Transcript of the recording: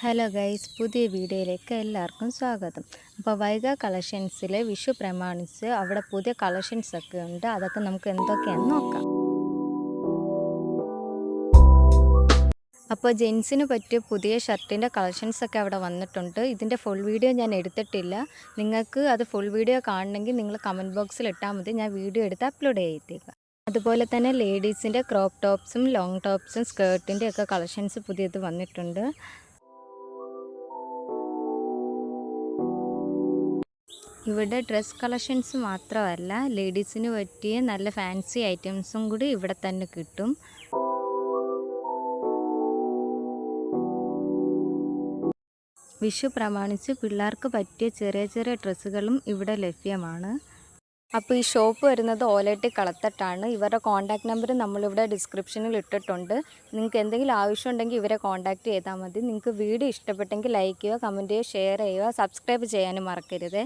Hello guys, പുതിയ വീഡിയോയിലേക്ക് എല്ലാവർക്കും സ്വാഗതം. അപ്പോൾ വൈഗ കളക്ഷൻസിലെ വിഷു പ്രമാണിച്ച് അവിടെ പുതിയ കളക്ഷൻസ് ഒക്കെ ഉണ്ട്. അതൊക്കെ നമുക്ക് എന്തൊക്കെയാണെന്ന് നോക്കാം. അപ്പോൾ ജെൻസിന് പറ്റിയ പുതിയ ഷർട്ടിൻ്റെ കളക്ഷൻസൊക്കെ അവിടെ വന്നിട്ടുണ്ട്. ഇതിൻ്റെ ഫുൾ വീഡിയോ ഞാൻ എടുത്തിട്ടില്ല. നിങ്ങൾക്ക് അത് ഫുൾ വീഡിയോ കാണണമെങ്കിൽ നിങ്ങൾ കമൻറ്റ് ബോക്സിൽ ഇട്ടാൽ മതി. ഞാൻ വീഡിയോ എടുത്ത് അപ്ലോഡ് ചെയ്തേക്കാം. അതുപോലെ തന്നെ ലേഡീസിൻ്റെ ക്രോപ്പ് ടോപ്സും ലോങ് ടോപ്സും സ്കേർട്ടിൻ്റെ ഒക്കെ കളക്ഷൻസ് പുതിയത് വന്നിട്ടുണ്ട്. ഇവിടെ ഡ്രസ് കളക്ഷൻസ് മാത്രമല്ല, ലേഡീസിന് പറ്റിയ നല്ല ഫാൻസി ഐറ്റംസും കൂടി ഇവിടെ തന്നെ കിട്ടും. വിഷു പ്രമാണിച്ച് പിള്ളേർക്ക് പറ്റിയ ചെറിയ ചെറിയ ഡ്രസ്സുകളും ഇവിടെ ലഭ്യമാണ്. അപ്പോൾ ഈ ഷോപ്പ് വരുന്നത് ഓലേട്ടി കളത്തട്ടാണ്. ഇവരുടെ കോൺടാക്റ്റ് നമ്പർ നമ്മളിവിടെ ഡിസ്ക്രിപ്ഷനിൽ ഇട്ടിട്ടുണ്ട്. നിങ്ങൾക്ക് എന്തെങ്കിലും ആവശ്യമുണ്ടെങ്കിൽ ഇവരെ കോൺടാക്റ്റ് ചെയ്താൽ മതി. നിങ്ങൾക്ക് വീഡിയോ ഇഷ്ടപ്പെട്ടെങ്കിൽ ലൈക്ക് ചെയ്യുക, കമൻറ്റ് ചെയ്യുക, ഷെയർ ചെയ്യുക, സബ്സ്ക്രൈബ് ചെയ്യാനും മറക്കരുത്.